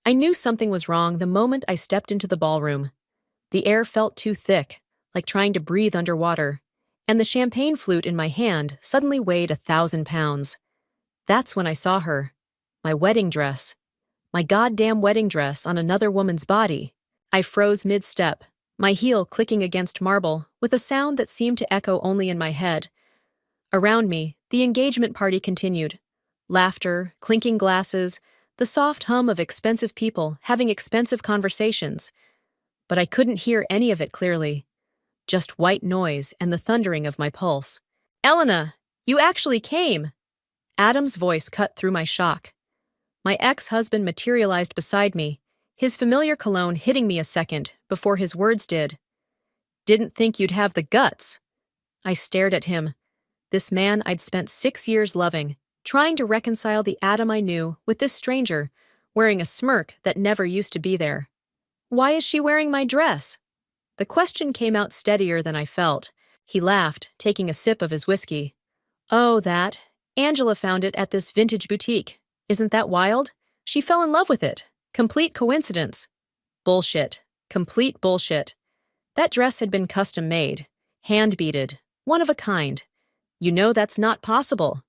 I knew something was wrong the moment I stepped into the ballroom. The air felt too thick, like trying to breathe underwater, and the champagne flute in my hand suddenly weighed 1,000 pounds. That's when I saw her. My wedding dress. My goddamn wedding dress on another woman's body. I froze mid-step, my heel clicking against marble with a sound that seemed to echo only in my head. Around me, the engagement party continued. Laughter, clinking glasses, the soft hum of expensive people having expensive conversations. But I couldn't hear any of it clearly. Just white noise and the thundering of my pulse. "Elena, you actually came!" Adam's voice cut through my shock. My ex-husband materialized beside me, his familiar cologne hitting me a second before his words did. "Didn't think you'd have the guts." I stared at him. This man I'd spent 6 years loving, trying to reconcile the Adam I knew with this stranger, wearing a smirk that never used to be there. "Why is she wearing my dress?" The question came out steadier than I felt. He laughed, taking a sip of his whiskey. "Oh, that. Angela found it at this vintage boutique. Isn't that wild? She fell in love with it. Complete coincidence." Bullshit. Complete bullshit. That dress had been custom made, hand-beaded, one of a kind. You know that's not possible.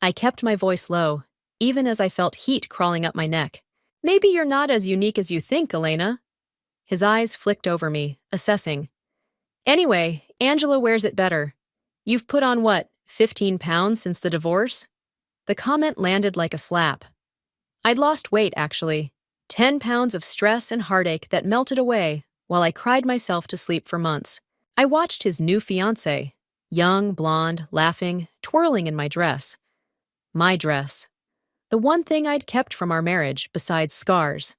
I kept my voice low, even as I felt heat crawling up my neck. "Maybe you're not as unique as you think, Elena." His eyes flicked over me, assessing. "Anyway, Angela wears it better. You've put on what, 15 pounds since the divorce?" The comment landed like a slap. I'd lost weight, actually. 10 pounds of stress and heartache that melted away while I cried myself to sleep for months. I watched his new fiancée, young, blonde, laughing, twirling in my dress. My dress. The one thing I'd kept from our marriage besides scars.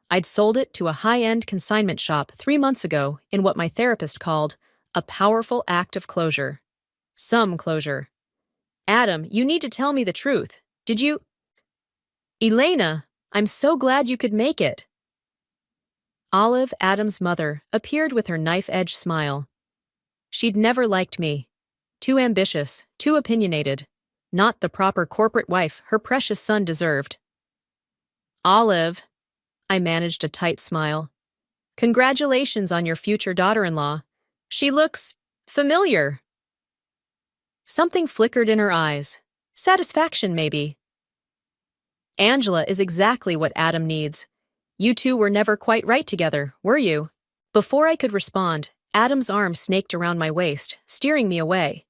I'd sold it to a high-end consignment shop 3 months ago in what my therapist called a powerful act of closure. Some closure. "Adam, you need to tell me the truth. Did you—" "Elena, I'm so glad you could make it." Olive, Adam's mother, appeared with her knife-edge smile. She'd never liked me. Too ambitious, too opinionated. Not the proper corporate wife her precious son deserved. "Olive," I managed a tight smile. "Congratulations on your future daughter-in-law. She looks familiar." Something flickered in her eyes. Satisfaction, maybe. "Angela is exactly what Adam needs. You two were never quite right together, were you?" Before I could respond, Adam's arm snaked around my waist, steering me away.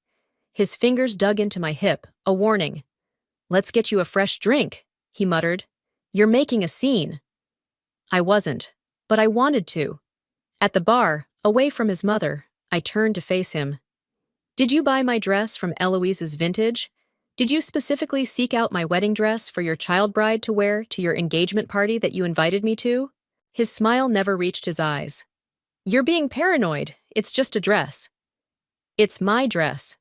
His fingers dug into my hip, a warning. "Let's get you a fresh drink," he muttered. "You're making a scene." I wasn't, but I wanted to. At the bar, away from his mother, I turned to face him. "Did you buy my dress from Eloise's Vintage? Did you specifically seek out my wedding dress for your child bride to wear to your engagement party that you invited me to?" His smile never reached his eyes. "You're being paranoid. It's just a dress." "It's my dress."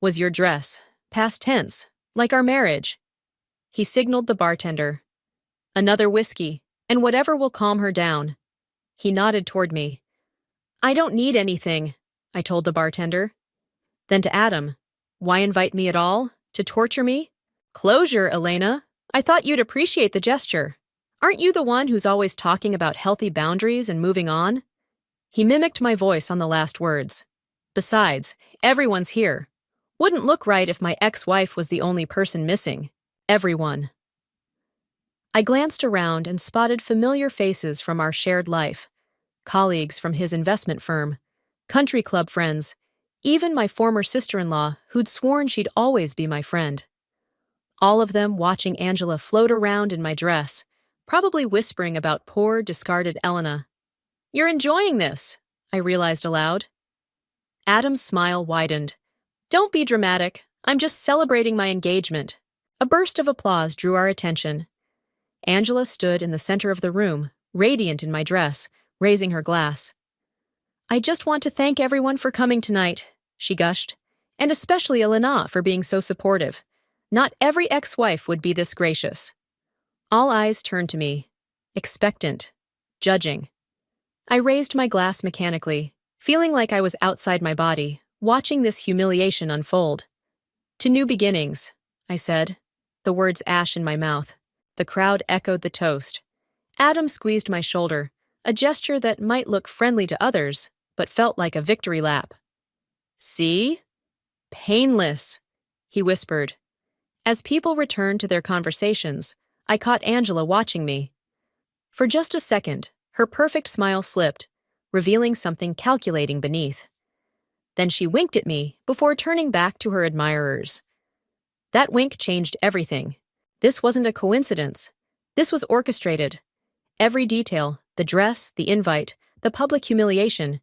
"Was your dress. Past tense. Like our marriage." He signaled the bartender. "Another whiskey, and whatever will calm her down." He nodded toward me. "I don't need anything," I told the bartender. Then to Adam, "Why invite me at all? To torture me?" "Closure, Elena. I thought you'd appreciate the gesture. Aren't you the one who's always talking about healthy boundaries and moving on?" He mimicked my voice on the last words. "Besides, everyone's here. Wouldn't look right if my ex-wife was the only person missing. Everyone." I glanced around and spotted familiar faces from our shared life. Colleagues from his investment firm, country club friends, even my former sister-in-law who'd sworn she'd always be my friend. All of them watching Angela float around in my dress, probably whispering about poor, discarded Elena. "You're enjoying this," I realized aloud. Adam's smile widened. "Don't be dramatic. I'm just celebrating my engagement." A burst of applause drew our attention. Angela stood in the center of the room, radiant in my dress, raising her glass. "I just want to thank everyone for coming tonight," she gushed, "and especially Elena for being so supportive. Not every ex-wife would be this gracious." All eyes turned to me, expectant, judging. I raised my glass mechanically, feeling like I was outside my body, watching this humiliation unfold. "To new beginnings," I said, the words ash in my mouth. The crowd echoed the toast. Adam squeezed my shoulder, a gesture that might look friendly to others, but felt like a victory lap. See? Painless, he whispered. As people returned to their conversations, I caught Angela watching me. For just a second, her perfect smile slipped, revealing something calculating beneath. Then she winked at me before turning back to her admirers. That wink changed everything. This wasn't a coincidence. This was orchestrated. Every detail, the dress, the invite, the public humiliation,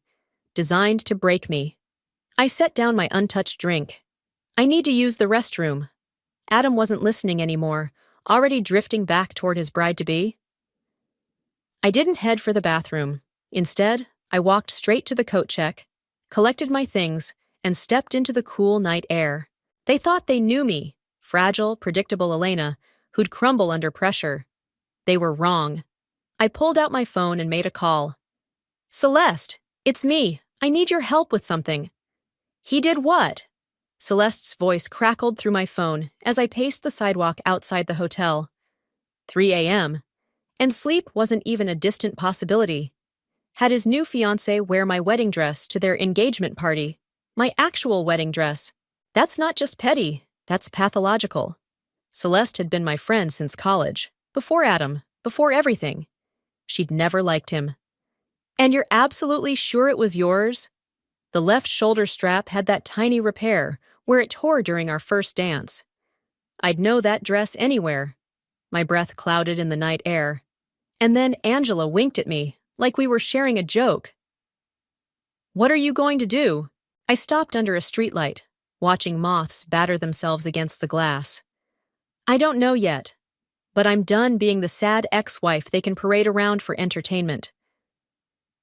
designed to break me. I set down my untouched drink. I need to use the restroom. Adam wasn't listening anymore, already drifting back toward his bride-to-be. I didn't head for the bathroom. Instead, I walked straight to the coat check, collected my things, and stepped into the cool night air. They thought they knew me, fragile, predictable Elena, who'd crumble under pressure. They were wrong. I pulled out my phone and made a call. Celeste, it's me. I need your help with something. He did what? Celeste's voice crackled through my phone as I paced the sidewalk outside the hotel. 3 a.m. And sleep wasn't even a distant possibility. Had his new fiancée wear my wedding dress to their engagement party. My actual wedding dress. That's not just petty, that's pathological. Celeste had been my friend since college, before Adam, before everything. She'd never liked him. And you're absolutely sure it was yours? The left shoulder strap had that tiny repair where it tore during our first dance. I'd know that dress anywhere. My breath clouded in the night air. And then Angela winked at me, like we were sharing a joke. What are you going to do? I stopped under a streetlight, watching moths batter themselves against the glass. I don't know yet, but I'm done being the sad ex-wife they can parade around for entertainment.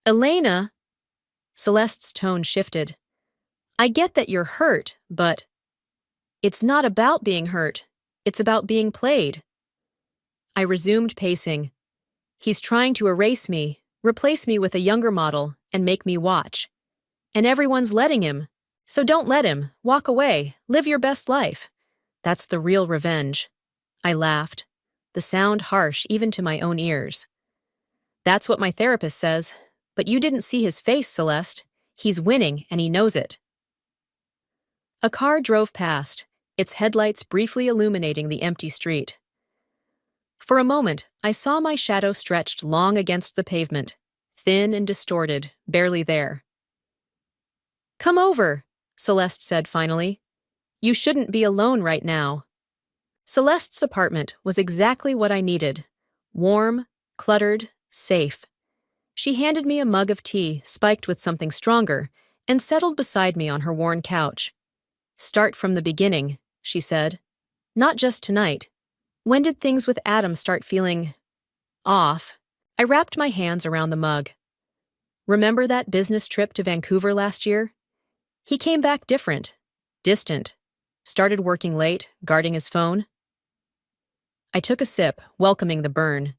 Elena, Celeste's tone shifted. I get that you're hurt, but it's not about being hurt. It's about being played. I resumed pacing. He's trying to erase me, replace me with a younger model, and make me watch. And everyone's letting him. So don't let him. Walk away. Live your best life. That's the real revenge. I laughed, the sound harsh even to my own ears. That's what my therapist says, but you didn't see his face, Celeste. He's winning, and he knows it. A car drove past, its headlights briefly illuminating the empty street. For a moment, I saw my shadow stretched long against the pavement, thin and distorted, barely there. Come over, Celeste said finally. You shouldn't be alone right now. Celeste's apartment was exactly what I needed. Warm, cluttered, safe. She handed me a mug of tea spiked with something stronger and settled beside me on her worn couch. Start from the beginning, she said. Not just tonight. When did things with Adam start feeling off? I wrapped my hands around the mug. Remember that business trip to Vancouver last year? He came back different, distant, started working late, guarding his phone. I took a sip, welcoming the burn.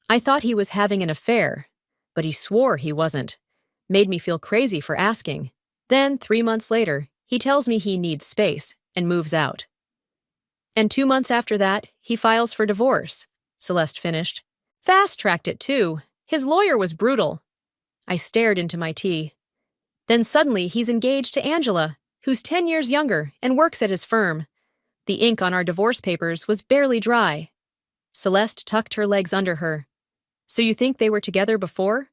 I thought he was having an affair, but he swore he wasn't. Made me feel crazy for asking. Then, 3 months later, he tells me he needs space and moves out. And 2 months after that, he files for divorce, Celeste finished. Fast-tracked it, too. His lawyer was brutal. I stared into my tea. Then suddenly he's engaged to Angela, who's 10 years younger and works at his firm. The ink on our divorce papers was barely dry. Celeste tucked her legs under her. So you think they were together before?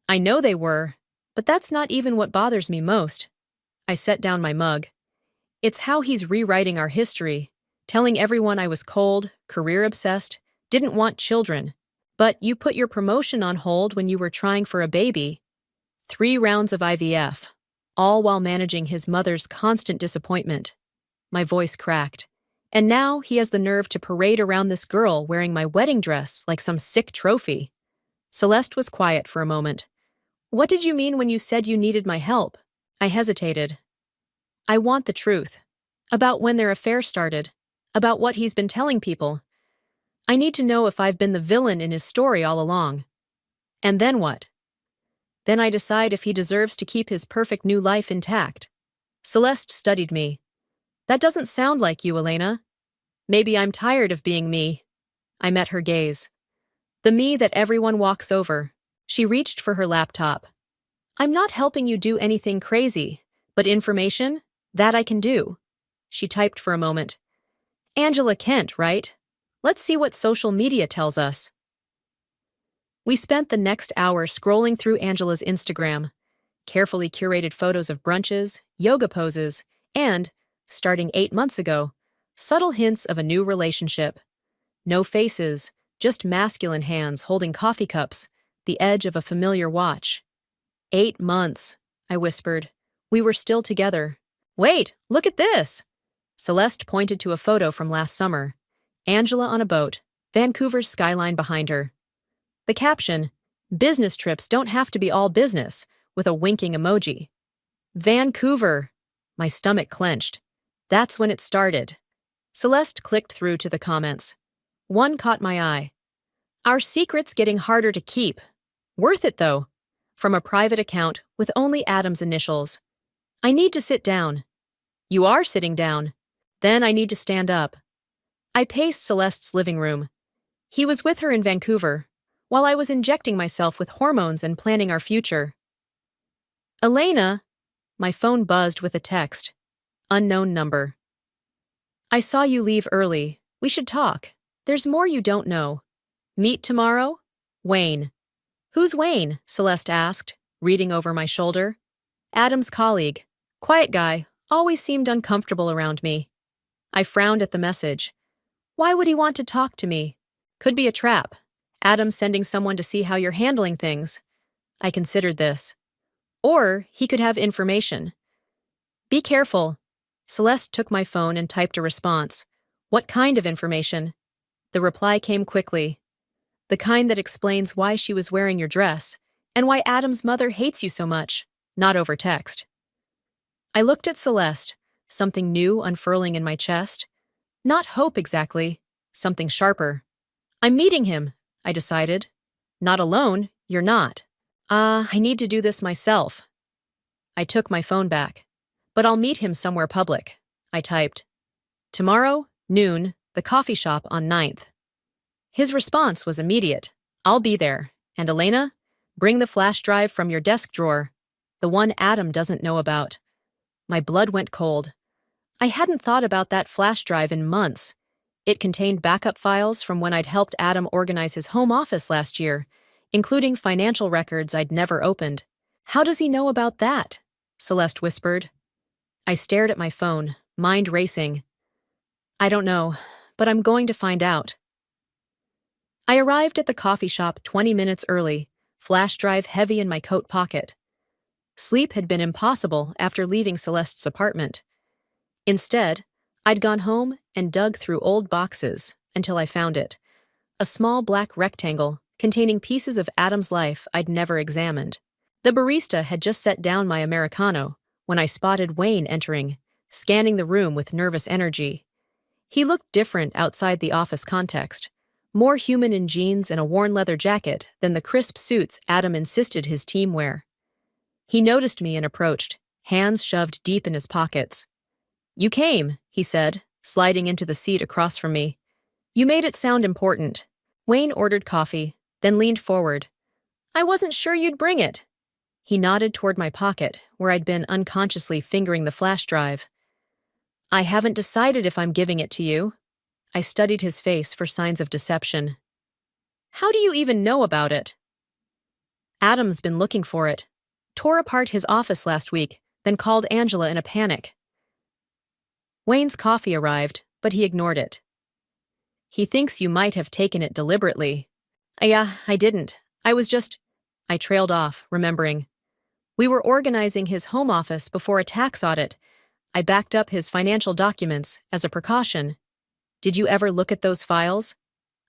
I know they were, but that's not even what bothers me most. I set down my mug. It's how he's rewriting our history, telling everyone I was cold, career-obsessed, didn't want children. But you put your promotion on hold when you were trying for a baby. 3 rounds of IVF, all while managing his mother's constant disappointment. My voice cracked. And now he has the nerve to parade around this girl wearing my wedding dress like some sick trophy. Celeste was quiet for a moment. What did you mean when you said you needed my help? I hesitated. I want the truth. About when their affair started. About what he's been telling people. I need to know if I've been the villain in his story all along. And then what? Then I decide if he deserves to keep his perfect new life intact. Celeste studied me. That doesn't sound like you, Elena. Maybe I'm tired of being me. I met her gaze. The me that everyone walks over. She reached for her laptop. I'm not helping you do anything crazy, but information? That I can do. She typed for a moment. Angela Kent, right? Let's see what social media tells us. We spent the next hour scrolling through Angela's Instagram, carefully curated photos of brunches, yoga poses, and, starting 8 months ago, subtle hints of a new relationship. No faces, just masculine hands holding coffee cups, the edge of a familiar watch. 8 months, I whispered. We were still together. Wait, look at this! Celeste pointed to a photo from last summer. Angela on a boat, Vancouver's skyline behind her. The caption, business trips don't have to be all business, with a winking emoji. Vancouver! My stomach clenched. That's when it started. Celeste clicked through to the comments. One caught my eye. Our secret's getting harder to keep. Worth it, though. From a private account with only Adam's initials. I need to sit down. You are sitting down. Then I need to stand up. I paced Celeste's living room. He was with her in Vancouver, while I was injecting myself with hormones and planning our future. Elena! My phone buzzed with a text. Unknown number. I saw you leave early. We should talk. There's more you don't know. Meet tomorrow? Wayne. Who's Wayne? Celeste asked, reading over my shoulder. Adam's colleague. Quiet guy, always seemed uncomfortable around me. I frowned at the message. Why would he want to talk to me? Could be a trap. Adam sending someone to see how you're handling things. I considered this. Or he could have information. Be careful. Celeste took my phone and typed a response. What kind of information? The reply came quickly. The kind that explains why she was wearing your dress, and why Adam's mother hates you so much, not over text. I looked at Celeste, something new unfurling in my chest. Not hope exactly, something sharper. I'm meeting him, I decided. Not alone, you're not. I need to do this myself. I took my phone back. But I'll meet him somewhere public, I typed. Tomorrow, noon, the coffee shop on 9th. His response was immediate. I'll be there. And Elena, bring the flash drive from your desk drawer. The one Adam doesn't know about. My blood went cold. I hadn't thought about that flash drive in months. It contained backup files from when I'd helped Adam organize his home office last year, including financial records I'd never opened. How does he know about that? Celeste whispered. I stared at my phone, mind racing. I don't know, but I'm going to find out. I arrived at the coffee shop 20 minutes early, flash drive heavy in my coat pocket. Sleep had been impossible after leaving Celeste's apartment. Instead, I'd gone home and dug through old boxes until I found it. A small black rectangle containing pieces of Adam's life I'd never examined. The barista had just set down my Americano when I spotted Wayne entering, scanning the room with nervous energy. He looked different outside the office context, more human in jeans and a worn leather jacket than the crisp suits Adam insisted his team wear. He noticed me and approached, hands shoved deep in his pockets. You came, he said, sliding into the seat across from me. You made it sound important. Wayne ordered coffee, then leaned forward. I wasn't sure you'd bring it. He nodded toward my pocket, where I'd been unconsciously fingering the flash drive. I haven't decided if I'm giving it to you. I studied his face for signs of deception. How do you even know about it? Adam's been looking for it. Tore apart his office last week, then called Angela in a panic. Wayne's coffee arrived, but he ignored it. He thinks you might have taken it deliberately. Yeah, I didn't. I trailed off, remembering. We were organizing his home office before a tax audit. I backed up his financial documents as a precaution. Did you ever look at those files?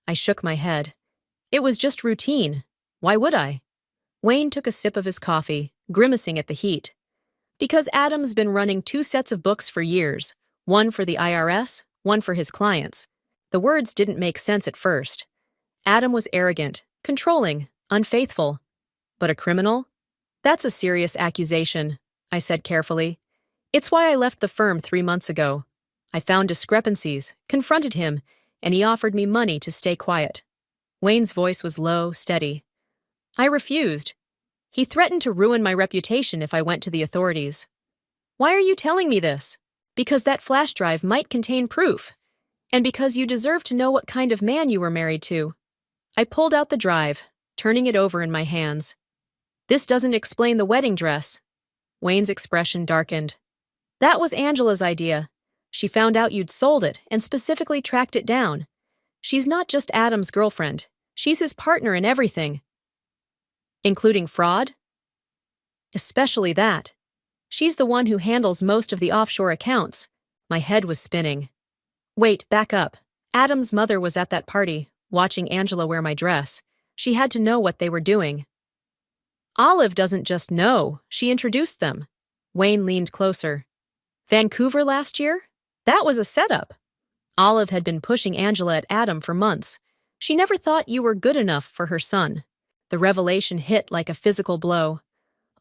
I shook my head. It was just routine. Why would I? Wayne took a sip of his coffee, grimacing at the heat. Because Adam's been running 2 sets of books for years, one for the IRS, one for his clients. The words didn't make sense at first. Adam was arrogant, controlling, unfaithful. But a criminal? That's a serious accusation, I said carefully. It's why I left the firm 3 months ago. I found discrepancies, confronted him, and he offered me money to stay quiet. Wayne's voice was low, steady. I refused. He threatened to ruin my reputation if I went to the authorities. Why are you telling me this? Because that flash drive might contain proof. And because you deserve to know what kind of man you were married to. I pulled out the drive, turning it over in my hands. This doesn't explain the wedding dress. Wayne's expression darkened. That was Angela's idea. She found out you'd sold it and specifically tracked it down. She's not just Adam's girlfriend. She's his partner in everything. Including fraud? Especially that. She's the one who handles most of the offshore accounts. My head was spinning. Wait, back up. Adam's mother was at that party, watching Angela wear my dress. She had to know what they were doing. Olive doesn't just know, she introduced them. Wayne leaned closer. Vancouver last year? That was a setup. Olive had been pushing Angela at Adam for months. She never thought you were good enough for her son. The revelation hit like a physical blow.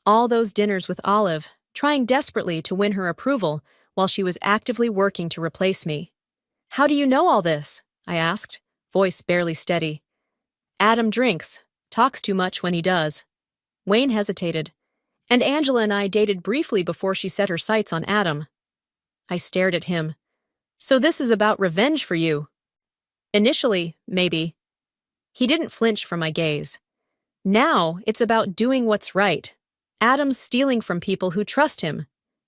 All those dinners with Olive, trying desperately to win her approval while she was actively working to replace me. How do you know all this? I asked, voice barely steady. Adam drinks, talks too much when he does. Wayne hesitated, and Angela and I dated briefly before she set her sights on Adam. I stared at him. So this is about revenge for you? Initially, maybe. He didn't flinch from my gaze. Now, it's about doing what's right. Adam's stealing from people who trust him.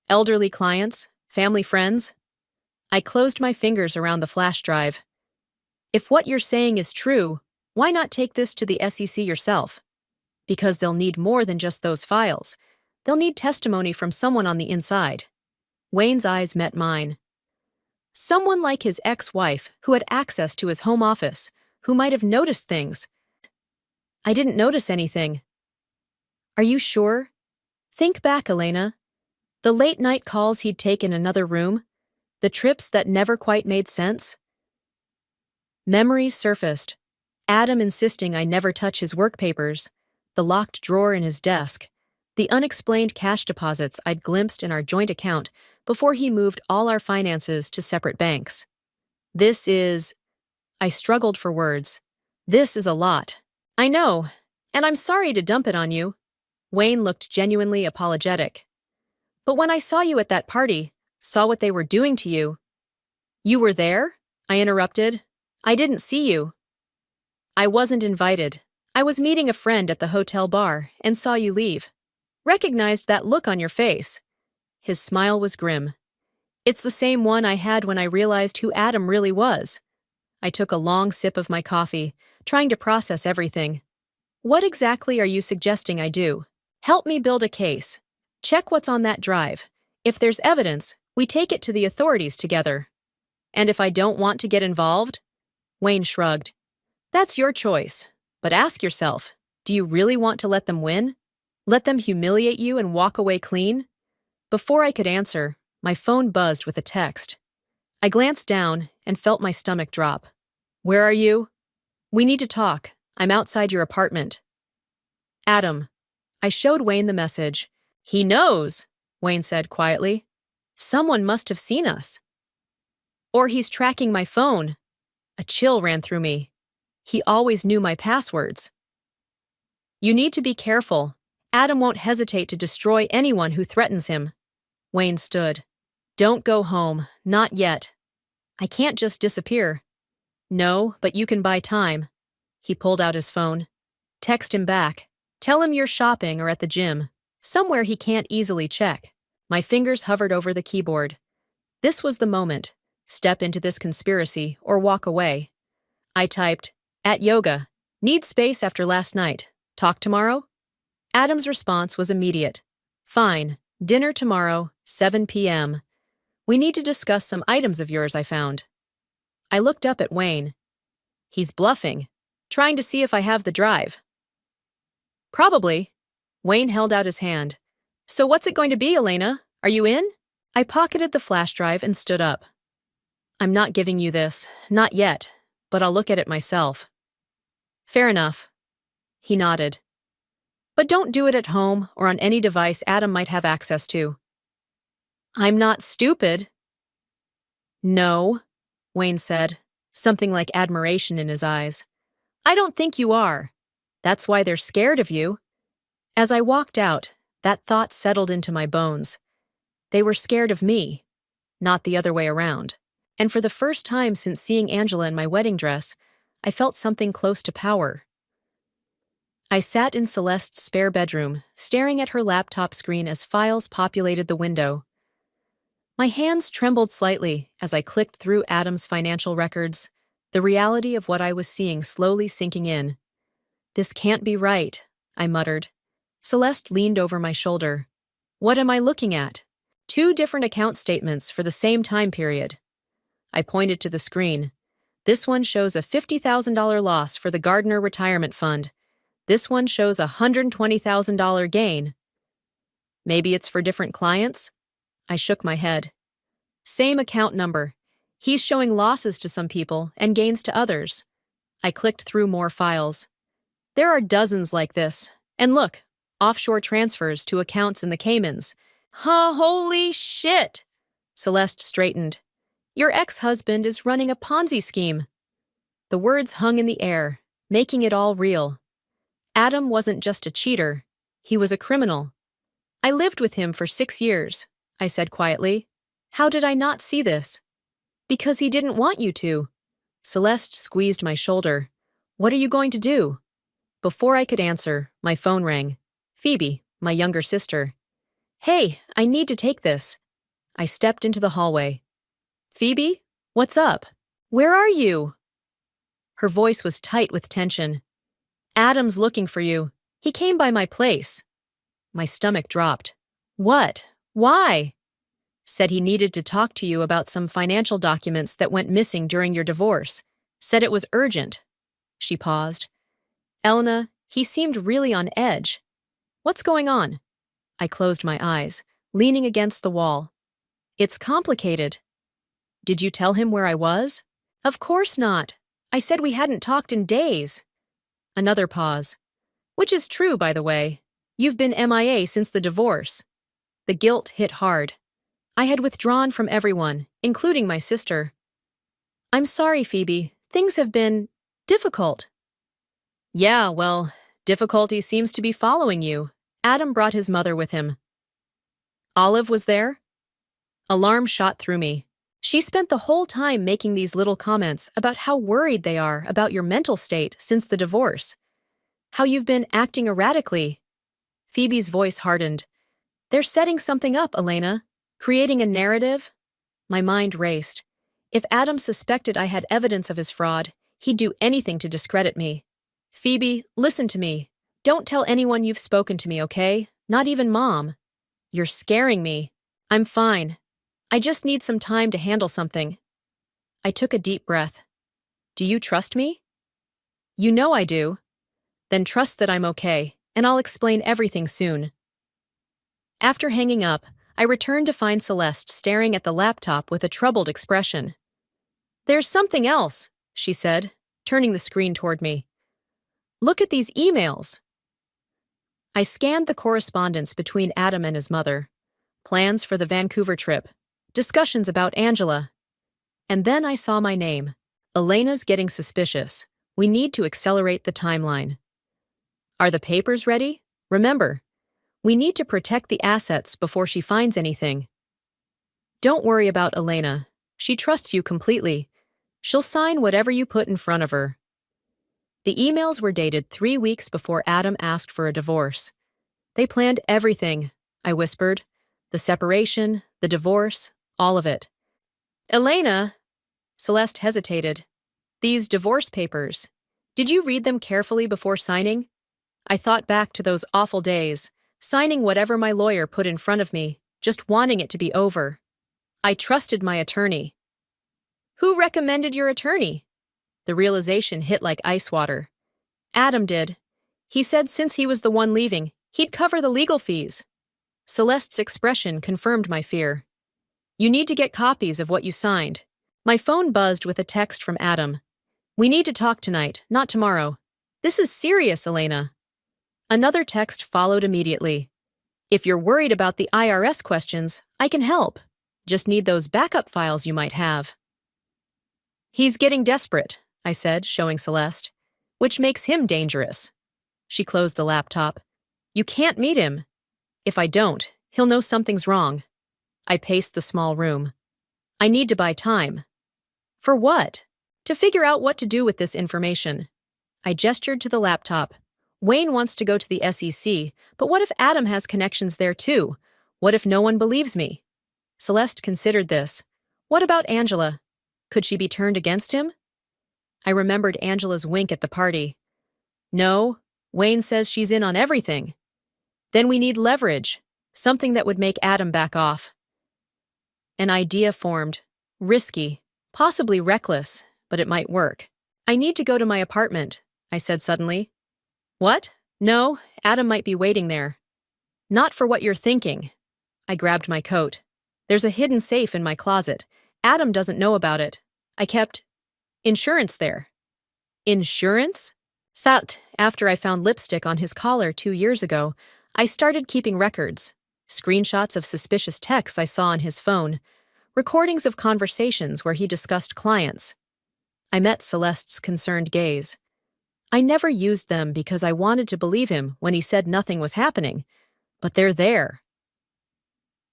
Elderly clients, family friends. I closed my fingers around the flash drive. If what you're saying is true, why not take this to the SEC yourself? Because they'll need more than just those files. They'll need testimony from someone on the inside. Wayne's eyes met mine. Someone like his ex-wife who had access to his home office, who might have noticed things. I didn't notice anything. Are you sure? Think back, Elena. The late-night calls he'd take in another room, the trips that never quite made sense. Memories surfaced. Adam insisting I never touch his work papers, the locked drawer in his desk, the unexplained cash deposits I'd glimpsed in our joint account before he moved all our finances to separate banks. I struggled for words. This is a lot. I know, and I'm sorry to dump it on you. Wayne looked genuinely apologetic. But when I saw you at that party, saw what they were doing to you. You were there? I interrupted. I didn't see you. I wasn't invited. I was meeting a friend at the hotel bar and saw you leave. Recognized that look on your face. His smile was grim. It's the same one I had when I realized who Adam really was. I took a long sip of my coffee, trying to process everything. What exactly are you suggesting I do? Help me build a case. Check what's on that drive. If there's evidence, we take it to the authorities together. And if I don't want to get involved? Wayne shrugged. That's your choice. But ask yourself, do you really want to let them win? Let them humiliate you and walk away clean? Before I could answer, my phone buzzed with a text. I glanced down and felt my stomach drop. Where are you? We need to talk. I'm outside your apartment. Adam. I showed Wayne the message. He knows, Wayne said quietly. Someone must have seen us. Or he's tracking my phone. A chill ran through me. He always knew my passwords. You need to be careful. Adam won't hesitate to destroy anyone who threatens him. Wayne stood. Don't go home, not yet. I can't just disappear. No, but you can buy time. He pulled out his phone. Text him back. Tell him you're shopping or at the gym, somewhere he can't easily check. My fingers hovered over the keyboard. This was the moment. Step into this conspiracy or walk away. I typed, at yoga. Need space after last night. Talk tomorrow? Adam's response was immediate. Fine. Dinner tomorrow, 7 p.m. We need to discuss some items of yours I found. I looked up at Wayne. He's bluffing, trying to see if I have the drive. Probably. Wayne held out his hand. So what's it going to be, Elena? Are you in? I pocketed the flash drive and stood up. I'm not giving you this, not yet, but I'll look at it myself. Fair enough. He nodded. But don't do it at home or on any device Adam might have access to. I'm not stupid. No, Wayne said, something like admiration in his eyes. I don't think you are. That's why they're scared of you. As I walked out, that thought settled into my bones. They were scared of me, not the other way around. And for the first time since seeing Angela in my wedding dress, I felt something close to power. I sat in Celeste's spare bedroom, staring at her laptop screen as files populated the window. My hands trembled slightly as I clicked through Adam's financial records, the reality of what I was seeing slowly sinking in. This can't be right, I muttered. Celeste leaned over my shoulder. What am I looking at? 2 different account statements for the same time period. I pointed to the screen. This one shows a $50,000 loss for the Gardner Retirement Fund. This one shows a $120,000 gain. Maybe it's for different clients? I shook my head. Same account number. He's showing losses to some people and gains to others. I clicked through more files. There are dozens like this. And look, offshore transfers to accounts in the Caymans. Huh, holy shit! Celeste straightened. Your ex-husband is running a Ponzi scheme. The words hung in the air, making it all real. Adam wasn't just a cheater. He was a criminal. I lived with him for 6 years, I said quietly. How did I not see this? Because he didn't want you to. Celeste squeezed my shoulder. What are you going to do? Before I could answer, my phone rang. Phoebe, my younger sister. Hey, I need to take this. I stepped into the hallway. Phoebe, what's up? Where are you? Her voice was tight with tension. Adam's looking for you. He came by my place. My stomach dropped. What? Why? Said he needed to talk to you about some financial documents that went missing during your divorce. Said it was urgent. She paused. Elena, he seemed really on edge. What's going on? I closed my eyes, leaning against the wall. It's complicated. Did you tell him where I was? Of course not. I said we hadn't talked in days. Another pause. Which is true, by the way. You've been MIA since the divorce. The guilt hit hard. I had withdrawn from everyone, including my sister. I'm sorry, Phoebe. Things have been difficult. Yeah, well, difficulty seems to be following you. Adam brought his mother with him. Olive was there? Alarm shot through me. She spent the whole time making these little comments about how worried they are about your mental state since the divorce. How you've been acting erratically. Phoebe's voice hardened. They're setting something up, Elena. Creating a narrative? My mind raced. If Adam suspected I had evidence of his fraud, he'd do anything to discredit me. Phoebe, listen to me. Don't tell anyone you've spoken to me, okay? Not even Mom. You're scaring me. I'm fine. I just need some time to handle something. I took a deep breath. Do you trust me? You know I do. Then trust that I'm okay, and I'll explain everything soon. After hanging up, I returned to find Celeste staring at the laptop with a troubled expression. There's something else, she said, turning the screen toward me. Look at these emails. I scanned the correspondence between Adam and his mother. Plans for the Vancouver trip. Discussions about Angela. And then I saw my name. Elena's getting suspicious. We need to accelerate the timeline. Are the papers ready? Remember, we need to protect the assets before she finds anything. Don't worry about Elena. She trusts you completely. She'll sign whatever you put in front of her. The emails were dated 3 weeks before Adam asked for a divorce. They planned everything, I whispered. The separation, the divorce, all of it. Elena, Celeste hesitated. These divorce papers. Did you read them carefully before signing? I thought back to those awful days, signing whatever my lawyer put in front of me, just wanting it to be over. I trusted my attorney. Who recommended your attorney? The realization hit like ice water. Adam did. He said since he was the one leaving, he'd cover the legal fees. Celeste's expression confirmed my fear. You need to get copies of what you signed. My phone buzzed with a text from Adam. We need to talk tonight, not tomorrow. This is serious, Elena. Another text followed immediately. If you're worried about the IRS questions, I can help. Just need those backup files you might have. He's getting desperate, I said, showing Celeste. which makes him dangerous. She closed the laptop. You can't meet him. If I don't, he'll know something's wrong. I paced the small room. I need to buy time. For what? To figure out what to do with this information. I gestured to the laptop. Wayne wants to go to the SEC, but what if Adam has connections there too? What if no one believes me? Celeste considered this. What about Angela? Could she be turned against him? I remembered Angela's wink at the party. No, Wayne says she's in on everything. Then we need leverage, something that would make Adam back off. An idea formed. Risky, possibly reckless, but it might work. I need to go to my apartment, I said suddenly. What? No, Adam might be waiting there. Not for what you're thinking. I grabbed my coat. There's a hidden safe in my closet. Adam doesn't know about it. I kept insurance there. Insurance? After I found lipstick on his collar 2 years ago, I started keeping records. Screenshots of suspicious texts I saw on his phone. Recordings of conversations where he discussed clients. I met Celeste's concerned gaze. I never used them because I wanted to believe him when he said nothing was happening. But they're there.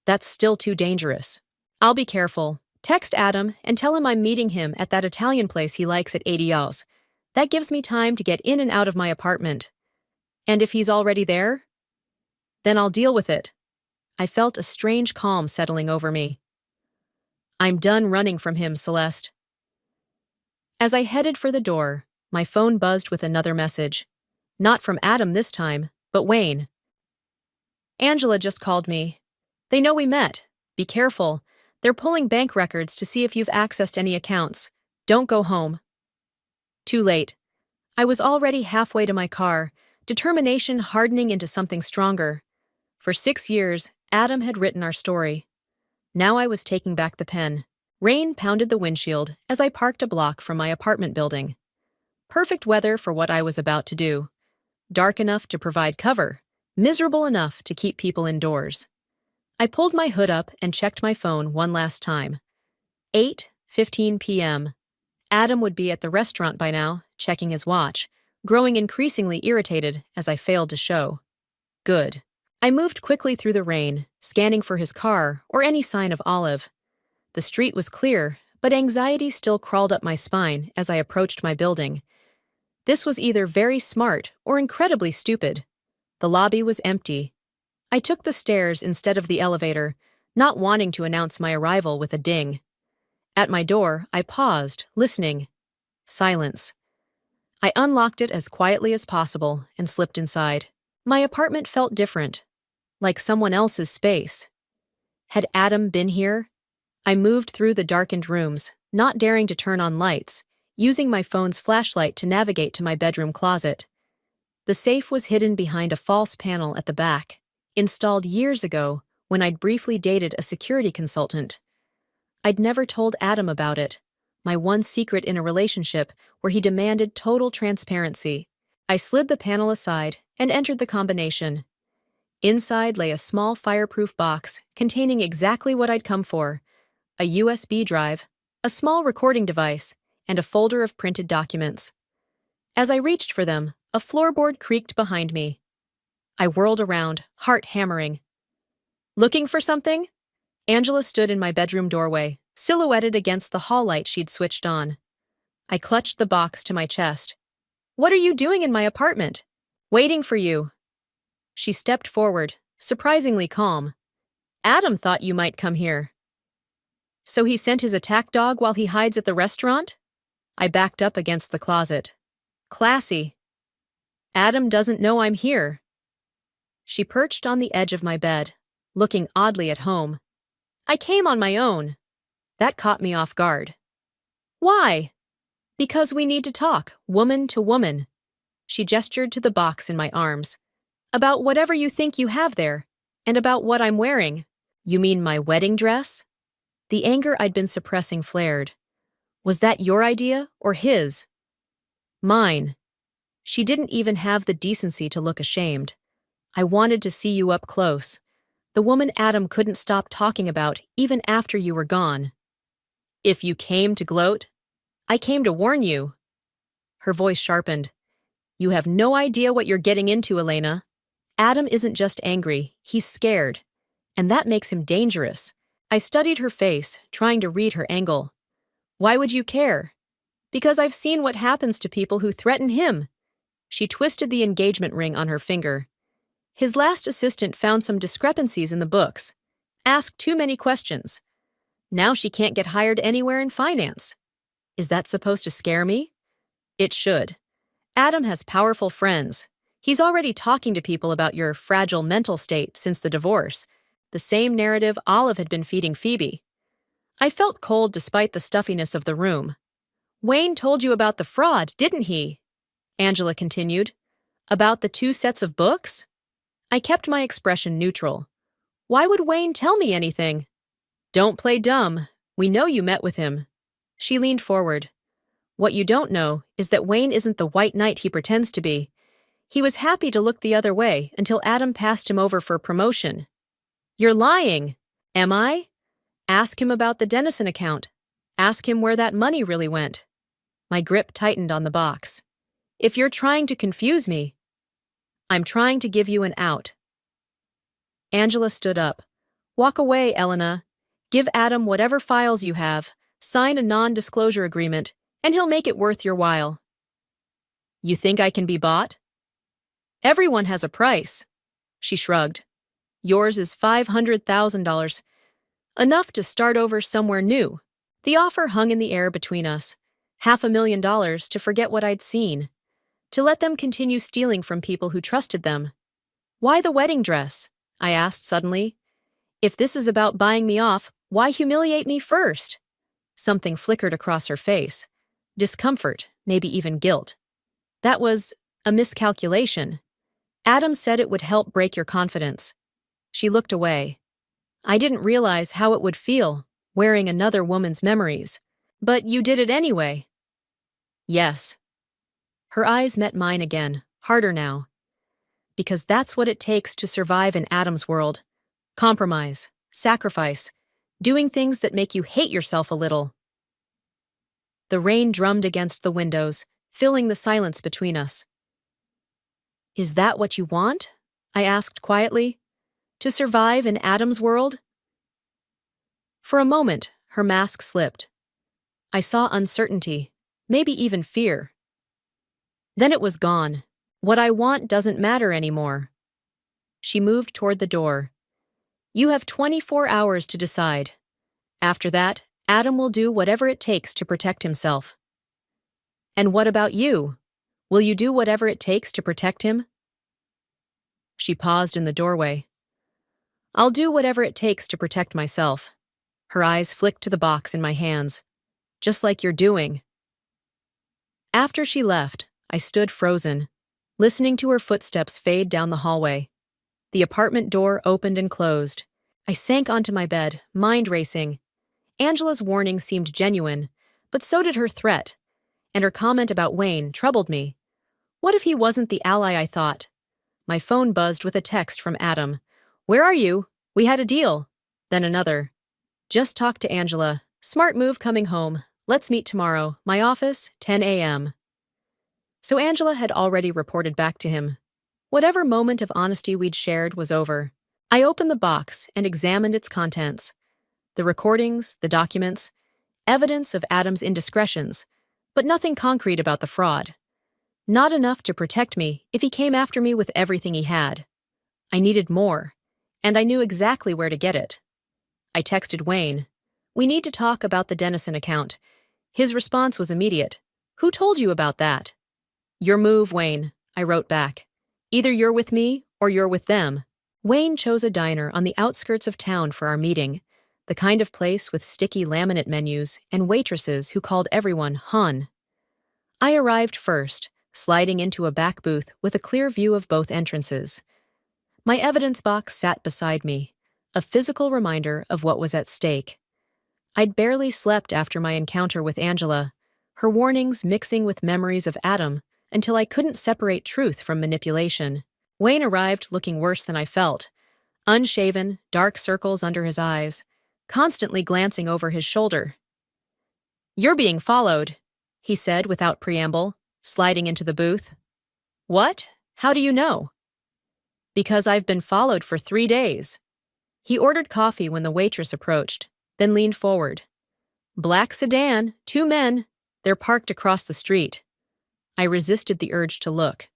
That's still too dangerous. I'll be careful. Text Adam and tell him I'm meeting him at that Italian place he likes at ADL's. That gives me time to get in and out of my apartment. And if he's already there? Then I'll deal with it. I felt a strange calm settling over me. I'm done running from him, Celeste. As I headed for the door, my phone buzzed with another message. Not from Adam this time, but Wayne. Angela just called me. They know we met. Be careful. They're pulling bank records to see if you've accessed any accounts. Don't go home. Too late. I was already halfway to my car, determination hardening into something stronger. For 6 years, Adam had written our story. Now I was taking back the pen. Rain pounded the windshield as I parked a block from my apartment building. Perfect weather for what I was about to do. Dark enough to provide cover, miserable enough to keep people indoors. I pulled my hood up and checked my phone one last time. 8:15 p.m. Adam would be at the restaurant by now, checking his watch, growing increasingly irritated as I failed to show. Good. I moved quickly through the rain, scanning for his car or any sign of Olive. The street was clear, but anxiety still crawled up my spine as I approached my building. This was either very smart or incredibly stupid. The lobby was empty. I took the stairs instead of the elevator, not wanting to announce my arrival with a ding. At my door, I paused, listening. Silence. I unlocked it as quietly as possible and slipped inside. My apartment felt different, like someone else's space. Had Adam been here? I moved through the darkened rooms, not daring to turn on lights, using my phone's flashlight to navigate to my bedroom closet. The safe was hidden behind a false panel at the back, installed years ago when I'd briefly dated a security consultant. I'd never told Adam about it, my one secret in a relationship where he demanded total transparency. I slid the panel aside and entered the combination. Inside lay a small fireproof box containing exactly what I'd come for: a USB drive, a small recording device, and a folder of printed documents. As I reached for them, a floorboard creaked behind me. I whirled around, heart hammering. Looking for something? Angela stood in my bedroom doorway, silhouetted against the hall light she'd switched on. I clutched the box to my chest. What are you doing in my apartment? Waiting for you. She stepped forward, surprisingly calm. Adam thought you might come here. So he sent his attack dog while he hides at the restaurant? I backed up against the closet. Classy. Adam doesn't know I'm here. She perched on the edge of my bed, looking oddly at home. I came on my own. That caught me off guard. Why? Because we need to talk, woman to woman. She gestured to the box in my arms. About whatever you think you have there, and about what I'm wearing. You mean my wedding dress? The anger I'd been suppressing flared. Was that your idea or his? Mine. She didn't even have the decency to look ashamed. I wanted to see you up close. The woman Adam couldn't stop talking about even after you were gone. If you came to gloat, I came to warn you. Her voice sharpened. You have no idea what you're getting into, Elena. Adam isn't just angry, he's scared. And that makes him dangerous. I studied her face, trying to read her angle. Why would you care? Because I've seen what happens to people who threaten him. She twisted the engagement ring on her finger. His last assistant found some discrepancies in the books. Asked too many questions. Now she can't get hired anywhere in finance. Is that supposed to scare me? It should. Adam has powerful friends. He's already talking to people about your fragile mental state since the divorce. The same narrative Olive had been feeding Phoebe. I felt cold despite the stuffiness of the room. Wayne told you about the fraud, didn't he? Angela continued. About the 2 sets of books? I kept my expression neutral. Why would Wayne tell me anything? Don't play dumb. We know you met with him. She leaned forward. What you don't know is that Wayne isn't the white knight he pretends to be. He was happy to look the other way until Adam passed him over for promotion. You're lying. Am I? Ask him about the Dennison account. Ask him where that money really went. My grip tightened on the box. If you're trying to confuse me, I'm trying to give you an out. Angela stood up. Walk away, Elena. Give Adam whatever files you have, sign a non-disclosure agreement, and he'll make it worth your while. You think I can be bought? Everyone has a price. She shrugged. Yours is $500,000. Enough to start over somewhere new. The offer hung in the air between us. $500,000 to forget what I'd seen. To let them continue stealing from people who trusted them. Why the wedding dress? I asked suddenly. If this is about buying me off, why humiliate me first? Something flickered across her face. Discomfort, maybe even guilt. That was a miscalculation. Adam said it would help break your confidence. She looked away. I didn't realize how it would feel, wearing another woman's memories. But you did it anyway. Yes. Her eyes met mine again, harder now. Because that's what it takes to survive in Adam's world. Compromise, sacrifice, doing things that make you hate yourself a little. The rain drummed against the windows, filling the silence between us. Is that what you want? I asked quietly. To survive in Adam's world? For a moment, her mask slipped. I saw uncertainty, maybe even fear. Then it was gone. What I want doesn't matter anymore. She moved toward the door. You have 24 hours to decide. After that, Adam will do whatever it takes to protect himself. And what about you? Will you do whatever it takes to protect him? She paused in the doorway. I'll do whatever it takes to protect myself. Her eyes flicked to the box in my hands. Just like you're doing. After she left, I stood frozen, listening to her footsteps fade down the hallway. The apartment door opened and closed. I sank onto my bed, mind racing. Angela's warning seemed genuine, but so did her threat. And her comment about Wayne troubled me. What if he wasn't the ally I thought? My phone buzzed with a text from Adam. Where are you? We had a deal. Then another. Just talked to Angela. Smart move coming home. Let's meet tomorrow. My office, 10 a.m. So Angela had already reported back to him. Whatever moment of honesty we'd shared was over. I opened the box and examined its contents. The recordings, the documents, evidence of Adam's indiscretions, but nothing concrete about the fraud. Not enough to protect me if he came after me with everything he had. I needed more, and I knew exactly where to get it. I texted Wayne. We need to talk about the Dennison account. His response was immediate. Who told you about that? Your move, Wayne, I wrote back. Either you're with me or you're with them. Wayne chose a diner on the outskirts of town for our meeting, the kind of place with sticky laminate menus and waitresses who called everyone Hun. I arrived first, sliding into a back booth with a clear view of both entrances. My evidence box sat beside me, a physical reminder of what was at stake. I'd barely slept after my encounter with Angela, her warnings mixing with memories of Adam until I couldn't separate truth from manipulation. Wayne arrived looking worse than I felt. Unshaven, dark circles under his eyes, constantly glancing over his shoulder. You're being followed, he said without preamble, sliding into the booth. What? How do you know? Because I've been followed for 3 days. He ordered coffee when the waitress approached, then leaned forward. Black sedan, 2 men. They're parked across the street. I resisted the urge to look.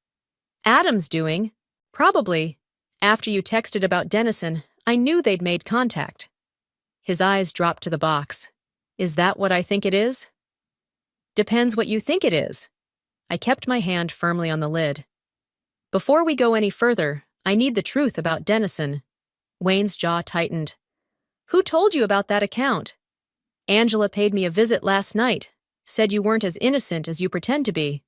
Adam's doing? Probably. After you texted about Dennison, I knew they'd made contact. His eyes dropped to the box. Is that what I think it is? Depends what you think it is. I kept my hand firmly on the lid. Before we go any further, I need the truth about Dennison. Wayne's jaw tightened. Who told you about that account? Angela paid me a visit last night, said you weren't as innocent as you pretend to be.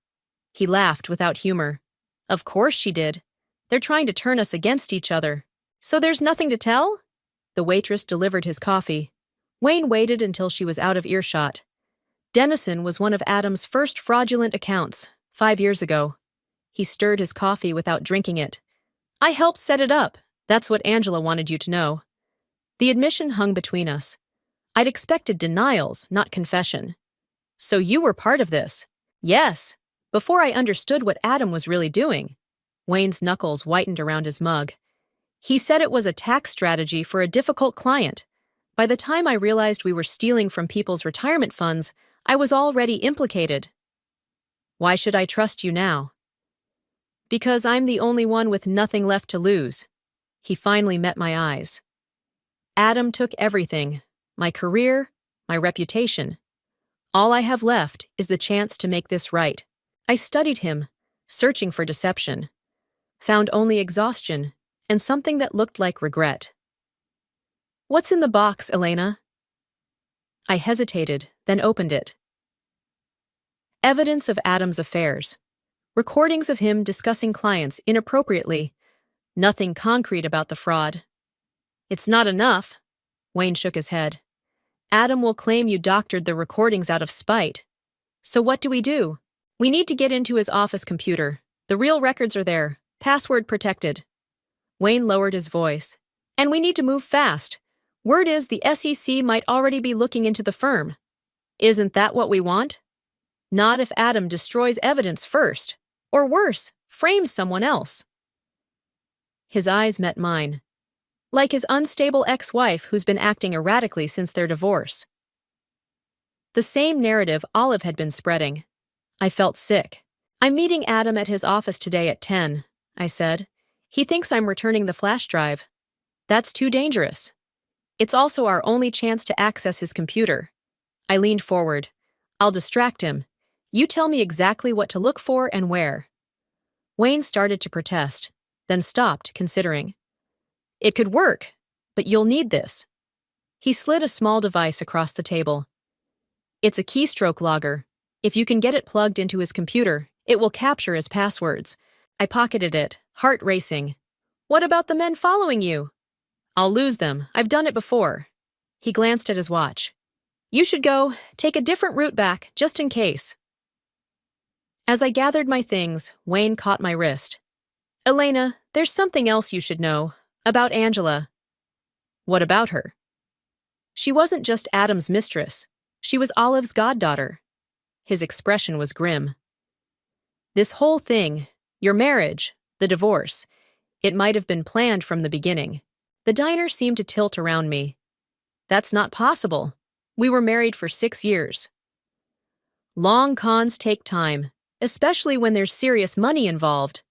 He laughed without humor. Of course she did. They're trying to turn us against each other. So there's nothing to tell? The waitress delivered his coffee. Wayne waited until she was out of earshot. Dennison was one of Adam's first fraudulent accounts, 5 years ago. He stirred his coffee without drinking it. I helped set it up. That's what Angela wanted you to know. The admission hung between us. I'd expected denials, not confession. So you were part of this? Yes. Before I understood what Adam was really doing. Wayne's knuckles whitened around his mug. He said it was a tax strategy for a difficult client. By the time I realized we were stealing from people's retirement funds, I was already implicated. Why should I trust you now? Because I'm the only one with nothing left to lose. He finally met my eyes. Adam took everything, my career, my reputation. All I have left is the chance to make this right. I studied him, searching for deception. Found only exhaustion and something that looked like regret. What's in the box, Elena? I hesitated, then opened it. Evidence of Adam's affairs. Recordings of him discussing clients inappropriately. Nothing concrete about the fraud. It's not enough. Wayne shook his head. Adam will claim you doctored the recordings out of spite. So what do? We need to get into his office computer. The real records are there, password protected. Wayne lowered his voice. And we need to move fast. Word is the SEC might already be looking into the firm. Isn't that what we want? Not if Adam destroys evidence first. Or worse, frames someone else. His eyes met mine. Like his unstable ex-wife who's been acting erratically since their divorce. The same narrative Olive had been spreading. I felt sick. I'm meeting Adam at his office today at 10, I said. He thinks I'm returning the flash drive. That's too dangerous. It's also our only chance to access his computer. I leaned forward. I'll distract him. You tell me exactly what to look for and where. Wayne started to protest, then stopped, considering. It could work, but you'll need this. He slid a small device across the table. It's a keystroke logger. If you can get it plugged into his computer, it will capture his passwords. I pocketed it, heart racing. What about the men following you? I'll lose them. I've done it before. He glanced at his watch. You should go. Take a different route back, just in case. As I gathered my things, Wayne caught my wrist. Elena, there's something else you should know. About Angela. What about her? She wasn't just Adam's mistress. She was Olive's goddaughter. His expression was grim. This whole thing, your marriage, the divorce, it might have been planned from the beginning. The diner seemed to tilt around me. That's not possible. We were married for 6 years. Long cons take time, especially when there's serious money involved.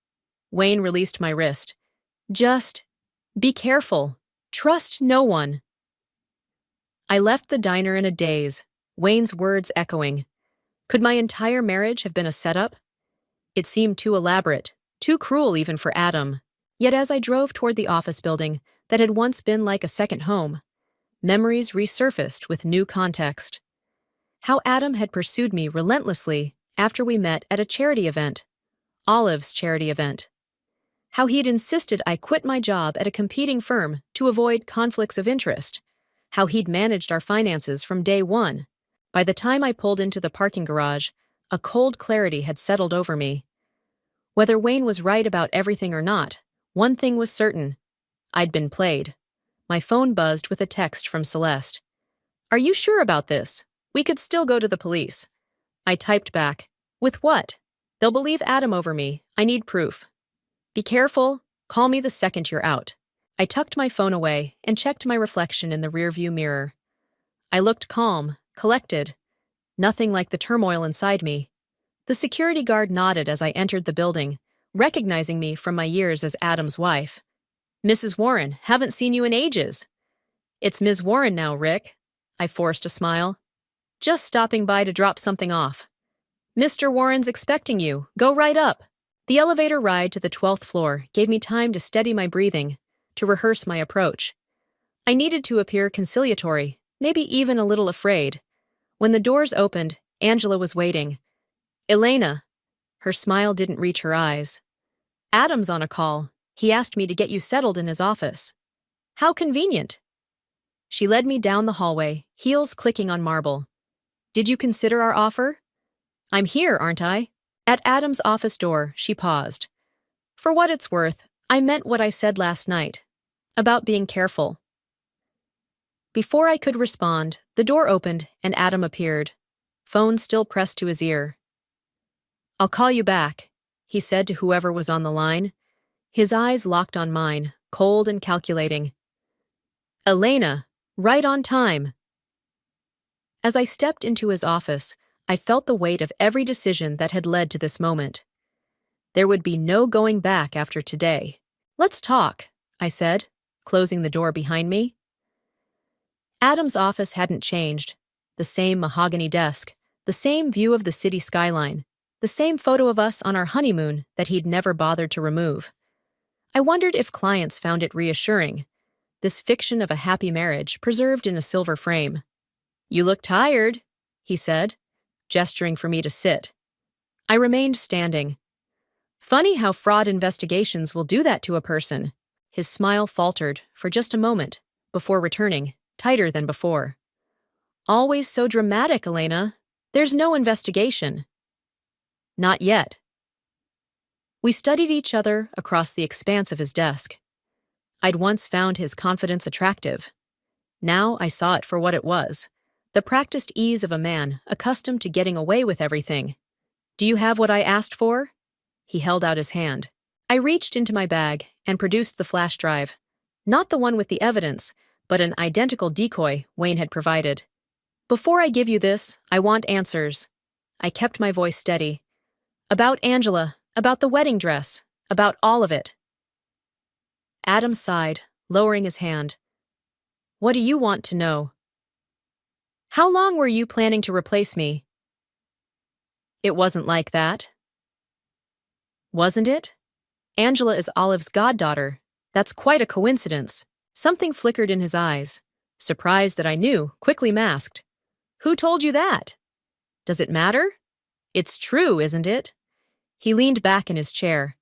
Wayne released my wrist. Just be careful. Trust no one. I left the diner in a daze, Wayne's words echoing. Could my entire marriage have been a setup? It seemed too elaborate, too cruel even for Adam. Yet as I drove toward the office building that had once been like a second home, memories resurfaced with new context. How Adam had pursued me relentlessly after we met at a charity event, Olive's charity event. How he'd insisted I quit my job at a competing firm to avoid conflicts of interest. How he'd managed our finances from day one. By the time I pulled into the parking garage, a cold clarity had settled over me. Whether Wayne was right about everything or not, one thing was certain. I'd been played. My phone buzzed with a text from Celeste. Are you sure about this? We could still go to the police. I typed back. With what? They'll believe Adam over me. I need proof. Be careful. Call me the second you're out. I tucked my phone away and checked my reflection in the rearview mirror. I looked calm, collected. Nothing like the turmoil inside me. The security guard nodded as I entered the building, recognizing me from my years as Adam's wife. "Mrs. Warren, haven't seen you in ages." "It's Ms. Warren now, Rick." I forced a smile. "Just stopping by to drop something off." "Mr. Warren's expecting you. Go right up." The elevator ride to the 12th floor gave me time to steady my breathing, to rehearse my approach. I needed to appear conciliatory, maybe even a little afraid. When the doors opened, Angela was waiting. "Elena." Her smile didn't reach her eyes. "Adam's on a call. He asked me to get you settled in his office." "How convenient." She led me down the hallway, heels clicking on marble. "Did you consider our offer?" "I'm here, aren't I?" At Adam's office door, she paused. "For what it's worth, I meant what I said last night. About being careful." Before I could respond, the door opened and Adam appeared, phone still pressed to his ear. "I'll call you back," he said to whoever was on the line. His eyes locked on mine, cold and calculating. "Elena, right on time." As I stepped into his office, I felt the weight of every decision that had led to this moment. There would be no going back after today. "Let's talk," I said, closing the door behind me. Adam's office hadn't changed. The same mahogany desk, the same view of the city skyline, the same photo of us on our honeymoon that he'd never bothered to remove. I wondered if clients found it reassuring, this fiction of a happy marriage preserved in a silver frame. "You look tired," he said, gesturing for me to sit. I remained standing. "Funny how fraud investigations will do that to a person." His smile faltered for just a moment, before returning, tighter than before. "Always so dramatic, Elena. There's no investigation." "Not yet." We studied each other across the expanse of his desk. I'd once found his confidence attractive. Now I saw it for what it was, the practiced ease of a man accustomed to getting away with everything. "Do you have what I asked for?" He held out his hand. I reached into my bag and produced the flash drive. Not the one with the evidence, but an identical decoy Wayne had provided. "Before I give you this, I want answers." I kept my voice steady. "About Angela, about the wedding dress, about all of it." Adam sighed, lowering his hand. "What do you want to know?" "How long were you planning to replace me?" "It wasn't like that." "Wasn't it? Angela is Olive's goddaughter. That's quite a coincidence." Something flickered in his eyes. Surprise that I knew, quickly masked. "Who told you that?" "Does it matter?" "It's true, isn't it?" He leaned back in his chair.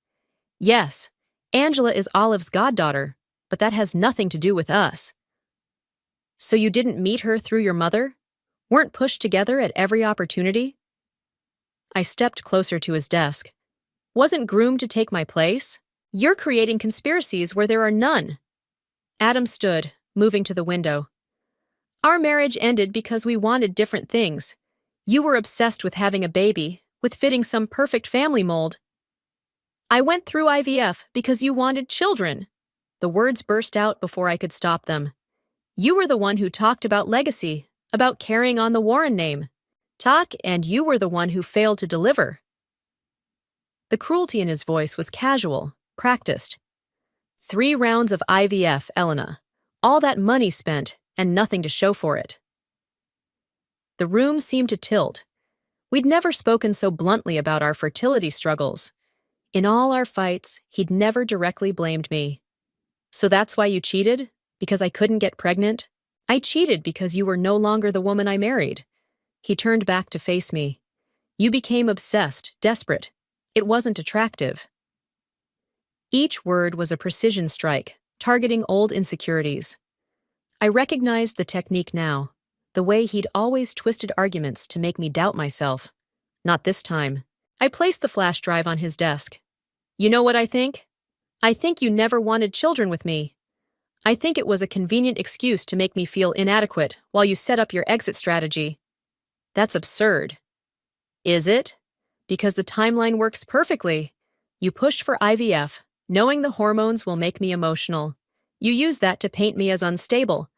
"Yes, Angela is Olive's goddaughter, but that has nothing to do with us." "So you didn't meet her through your mother? Weren't pushed together at every opportunity?" I stepped closer to his desk. "Wasn't groomed to take my place? You're creating conspiracies where there are none." Adam stood, moving to the window. "Our marriage ended because we wanted different things. You were obsessed with having a baby, with fitting some perfect family mold. I went through IVF because you wanted children." The words burst out before I could stop them. "You were the one who talked about legacy, about carrying on the Warren name. And you were the one who failed to deliver." The cruelty in his voice was casual, practiced. 3 rounds of IVF, Elena. All that money spent, and nothing to show for it. The room seemed to tilt. We'd never spoken so bluntly about our fertility struggles. In all our fights, he'd never directly blamed me. "So that's why you cheated? Because I couldn't get pregnant?" "I cheated because you were no longer the woman I married." He turned back to face me. "You became obsessed, desperate. It wasn't attractive." Each word was a precision strike, targeting old insecurities. I recognized the technique now, the way he'd always twisted arguments to make me doubt myself. Not this time. I placed the flash drive on his desk. "You know what I think? I think you never wanted children with me. I think it was a convenient excuse to make me feel inadequate while you set up your exit strategy." "That's absurd." "Is it? Because the timeline works perfectly. You pushed for IVF, knowing the hormones will make me emotional. You use that to paint me as unstable.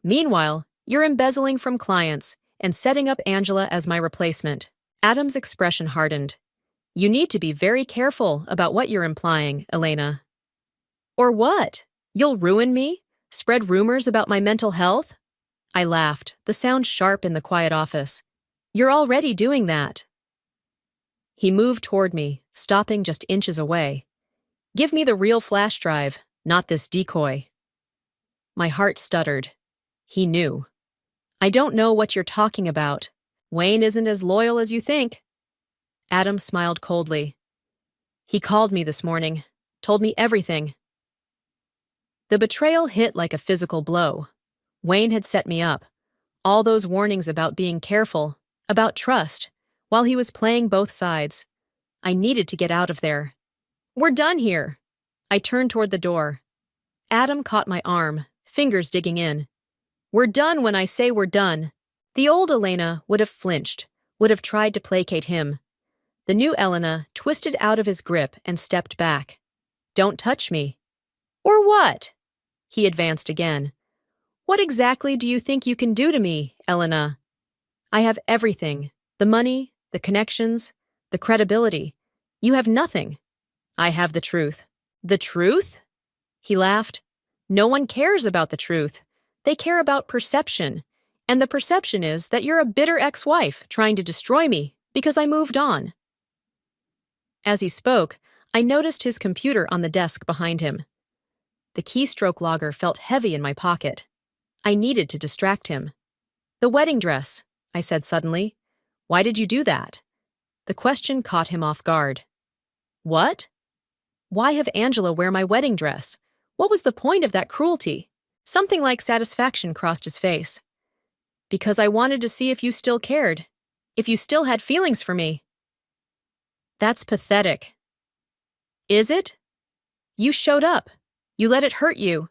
Meanwhile, you're embezzling from clients and setting up Angela as my replacement. Adam's expression hardened. You need to be very careful about what you're implying, Elena. Or what? You'll ruin me? Spread rumors about my mental health? I laughed, the sound sharp in the quiet office. You're already doing that. He moved toward me, stopping just inches away. Give me the real flash drive, not this decoy. My heart stuttered. He knew. I don't know what you're talking about. Wayne isn't as loyal as you think. Adam smiled coldly. He called me this morning, told me everything. The betrayal hit like a physical blow. Wayne had set me up. All those warnings about being careful, about trust, while he was playing both sides. I needed to get out of there. We're done here. I turned toward the door. Adam caught my arm, fingers digging in. We're done when I say we're done. The old Elena would have flinched, would have tried to placate him. The new Elena twisted out of his grip and stepped back. Don't touch me. Or what? He advanced again. What exactly do you think you can do to me, Elena? I have everything. The money, the connections, the credibility. You have nothing. I have the truth. The truth? He laughed. No one cares about the truth. They care about perception. And the perception is that you're a bitter ex-wife trying to destroy me because I moved on. As he spoke, I noticed his computer on the desk behind him. The keystroke logger felt heavy in my pocket. I needed to distract him. The wedding dress, I said suddenly. Why did you do that? The question caught him off guard. What? Why have Angela wear my wedding dress? What was the point of that cruelty? Something like satisfaction crossed his face. Because I wanted to see if you still cared, if you still had feelings for me. That's pathetic. Is it? You showed up. You let it hurt you.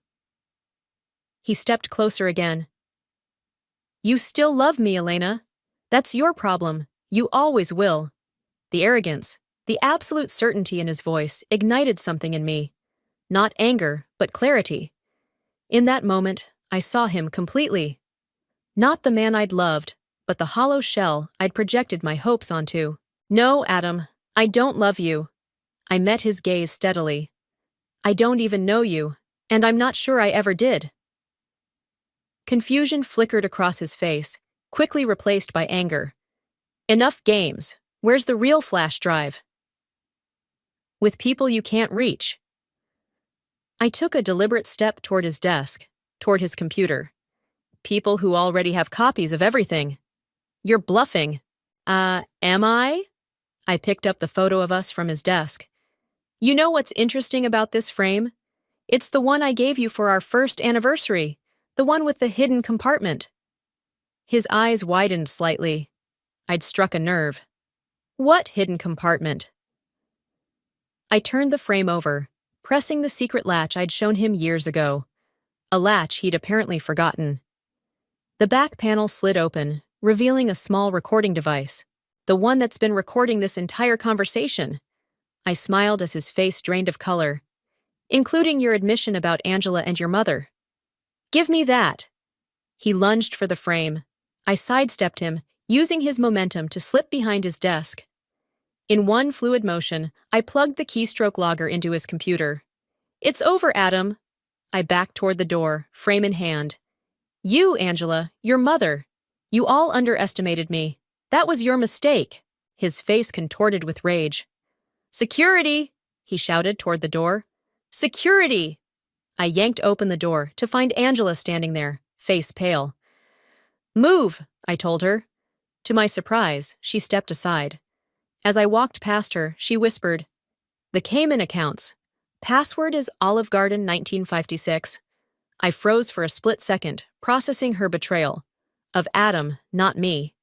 He stepped closer again. You still love me, Elena. That's your problem. You always will. The arrogance, the absolute certainty in his voice ignited something in me. Not anger, but clarity. In that moment, I saw him completely. Not the man I'd loved, but the hollow shell I'd projected my hopes onto. No, Adam, I don't love you. I met his gaze steadily. I don't even know you, and I'm not sure I ever did. Confusion flickered across his face, quickly replaced by anger. Enough games. Where's the real flash drive? With people you can't reach. I took a deliberate step toward his desk, toward his computer. People who already have copies of everything. You're bluffing. Am I? I picked up the photo of us from his desk. You know what's interesting about this frame? It's the one I gave you for our first anniversary, the one with the hidden compartment. His eyes widened slightly. I'd struck a nerve. What hidden compartment? I turned the frame over, pressing the secret latch I'd shown him years ago. A latch he'd apparently forgotten. The back panel slid open, revealing a small recording device, the one that's been recording this entire conversation. I smiled as his face drained of color. Including your admission about Angela and your mother. Give me that. He lunged for the frame. I sidestepped him, using his momentum to slip behind his desk. In one fluid motion, I plugged the keystroke logger into his computer. It's over, Adam. I backed toward the door, frame in hand. You, Angela, your mother. You all underestimated me. That was your mistake. His face contorted with rage. Security! He shouted toward the door. Security! I yanked open the door to find Angela standing there, face pale. Move, I told her. To my surprise, she stepped aside. As I walked past her, she whispered, The Cayman accounts. Password is Olive Garden 1956. I froze for a split second, processing her betrayal. Of Adam, not me.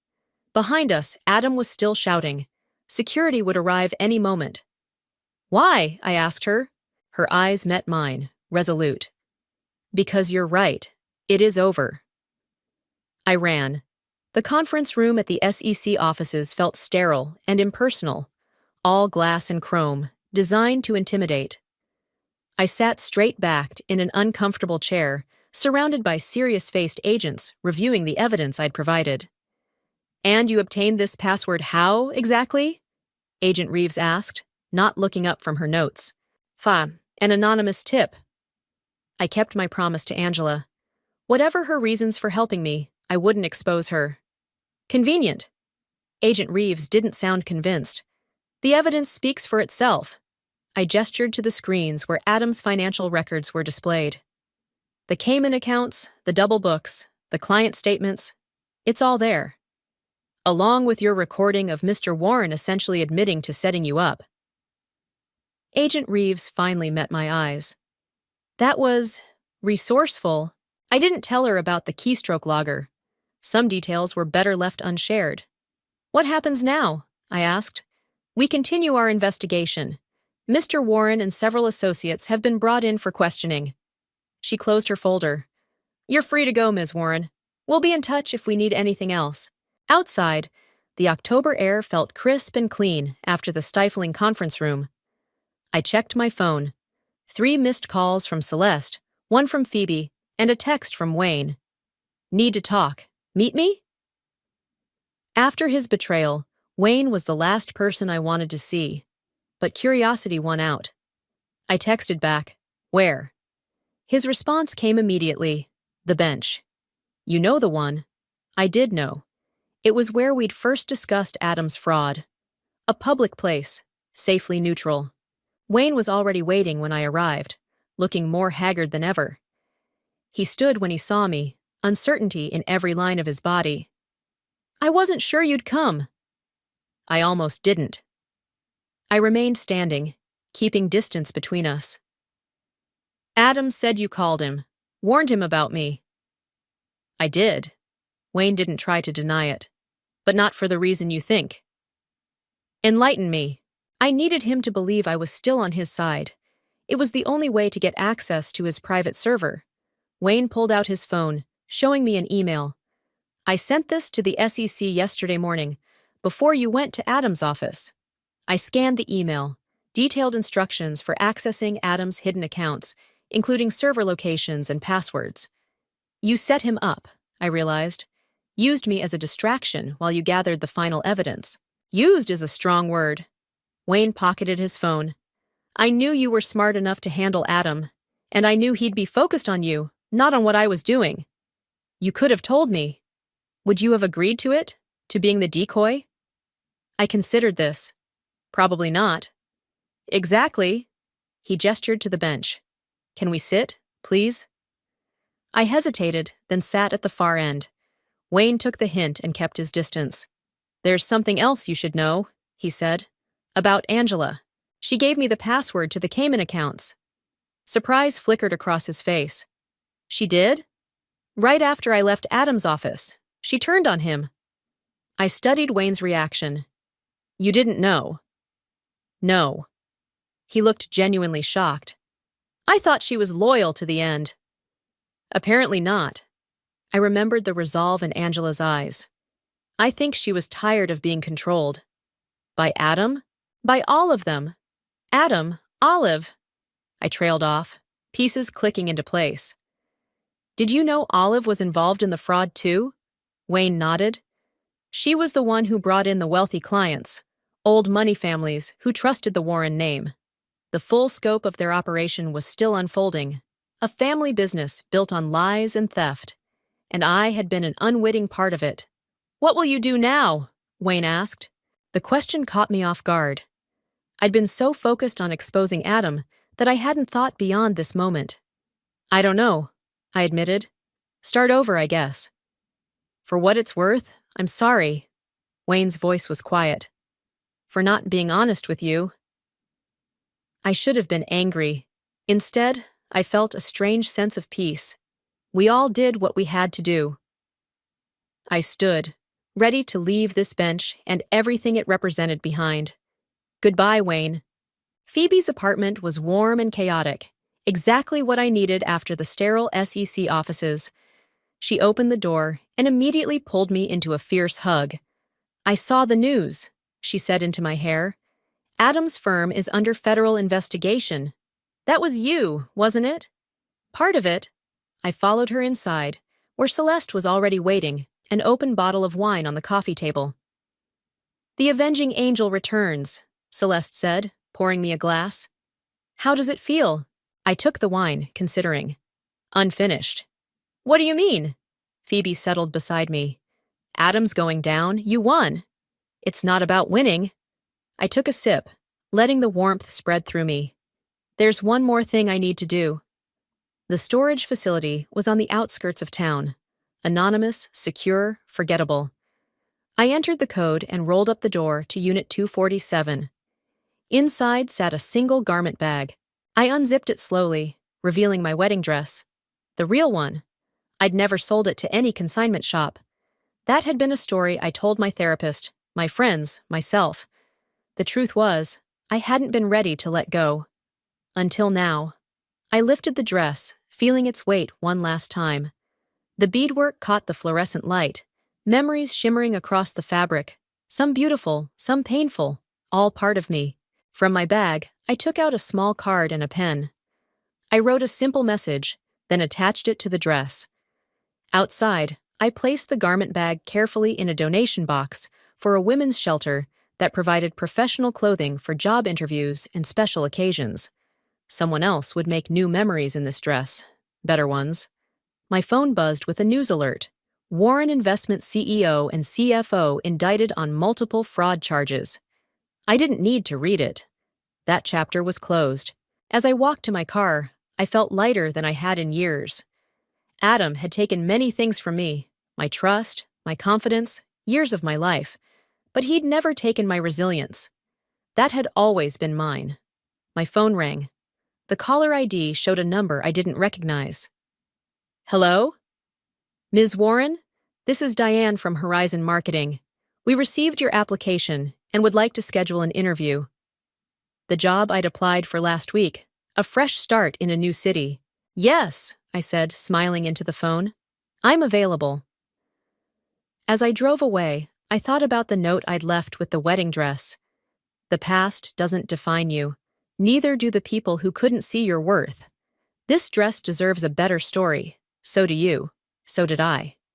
Behind us, Adam was still shouting. Security would arrive any moment. Why? I asked her. Her eyes met mine, resolute. Because you're right. It is over. I ran. The conference room at the SEC offices felt sterile and impersonal. all glass and chrome, designed to intimidate. I sat straight-backed in an uncomfortable chair, surrounded by serious-faced agents reviewing the evidence I'd provided. "And you obtained this password how, exactly?" Agent Reeves asked, not looking up from her notes. An anonymous tip." I kept my promise to Angela. Whatever her reasons for helping me, I wouldn't expose her. "Convenient." Agent Reeves didn't sound convinced. "The evidence speaks for itself." I gestured to the screens where Adam's financial records were displayed. The Cayman accounts, the double books, the client statements, it's all there. Along with your recording of Mr. Warren essentially admitting to setting you up. Agent Reeves finally met my eyes. That was resourceful. I didn't tell her about the keystroke logger. Some details were better left unshared. "What happens now?" I asked. "We continue our investigation. Mr. Warren and several associates have been brought in for questioning." She closed her folder. "You're free to go, Ms. Warren. We'll be in touch if we need anything else." Outside, the October air felt crisp and clean after the stifling conference room. I checked my phone. 3 missed calls from Celeste, 1 from Phoebe, and a text from Wayne. "Need to talk. Meet me?" After his betrayal, Wayne was the last person I wanted to see, but curiosity won out. I texted back, "Where?" His response came immediately, "The bench." "You know the one." I did know. It was where we'd first discussed Adam's fraud. A public place, safely neutral. Wayne was already waiting when I arrived, looking more haggard than ever. He stood when he saw me, uncertainty in every line of his body. "I wasn't sure you'd come." I almost didn't. I remained standing, keeping distance between us. "Adam said you called him, warned him about me." "I did." Wayne didn't try to deny it. "But not for the reason you think." "Enlighten me." I needed him to believe I was still on his side. It was the only way to get access to his private server. Wayne pulled out his phone, showing me an email. "I sent this to the SEC yesterday morning, before you went to Adam's office." I scanned the email, detailed instructions for accessing Adam's hidden accounts, including server locations and passwords. "You set him up," I realized. "Used me as a distraction while you gathered the final evidence." "Used" is a strong word. Wayne pocketed his phone. "I knew you were smart enough to handle Adam, and I knew he'd be focused on you, not on what I was doing. You could have told me. Would you have agreed to it? To being the decoy?" I considered this. "Probably not." "Exactly." He gestured to the bench. "Can we sit, please?" I hesitated, then sat at the far end. Wayne took the hint and kept his distance. "There's something else you should know," he said. "About Angela. She gave me the password to the Cayman accounts." Surprise flickered across his face. "She did?" "Right after I left Adam's office. She turned on him." I studied Wayne's reaction. "You didn't know?" "No." He looked genuinely shocked. "I thought she was loyal to the end." "Apparently not." I remembered the resolve in Angela's eyes. "I think she was tired of being controlled." "By Adam?" "By all of them. Adam, Olive." I trailed off, pieces clicking into place. "Did you know Olive was involved in the fraud too?" Wayne nodded. "She was the one who brought in the wealthy clients, old money families who trusted the Warren name. The full scope of their operation was still unfolding, a family business built on lies and theft, and I had been an unwitting part of it." "What will you do now?" Wayne asked. The question caught me off guard. I'd been so focused on exposing Adam that I hadn't thought beyond this moment. "I don't know," I admitted. "Start over, I guess." "For what it's worth, I'm sorry." Wayne's voice was quiet. "For not being honest with you." I should have been angry. Instead, I felt a strange sense of peace. We all did what we had to do. I stood, ready to leave this bench and everything it represented behind. "Goodbye, Wayne." Phoebe's apartment was warm and chaotic, exactly what I needed after the sterile SEC offices. She opened the door and immediately pulled me into a fierce hug. "I saw the news," she said into my hair, Adam's firm is under federal investigation. That was you, wasn't it? Part of it. I followed her inside, where Celeste was already waiting, an open bottle of wine on the coffee table. The avenging angel returns, Celeste said, pouring me a glass. How does it feel? I took the wine, considering. Unfinished. What do you mean? Phoebe settled beside me. Adam's going down, you won. It's not about winning. I took a sip, letting the warmth spread through me. There's one more thing I need to do. The storage facility was on the outskirts of town. Anonymous, secure, forgettable. I entered the code and rolled up the door to Unit 247. Inside sat a single garment bag. I unzipped it slowly, revealing my wedding dress. The real one. I'd never sold it to any consignment shop. That had been a story I told my therapist, my friends, myself. The truth was, I hadn't been ready to let go. Until now. I lifted the dress, feeling its weight one last time. The beadwork caught the fluorescent light, memories shimmering across the fabric, some beautiful, some painful, all part of me. From my bag, I took out a small card and a pen. I wrote a simple message, then attached it to the dress. Outside, I placed the garment bag carefully in a donation box for a women's shelter that provided professional clothing for job interviews and special occasions. Someone else would make new memories in this dress, better ones. My phone buzzed with a news alert. Warren Investment CEO and CFO indicted on multiple fraud charges. I didn't need to read it. That chapter was closed. As I walked to my car, I felt lighter than I had in years. Adam had taken many things from me, my trust, my confidence, years of my life, but he'd never taken my resilience. That had always been mine. My phone rang. The caller ID showed a number I didn't recognize. Hello? Ms. Warren? This is Diane from Horizon Marketing. We received your application and would like to schedule an interview. The job I'd applied for last week, a fresh start in a new city. Yes, I said, smiling into the phone. I'm available. As I drove away, I thought about the note I'd left with the wedding dress. The past doesn't define you. Neither do the people who couldn't see your worth. This dress deserves a better story. So do you. So did I.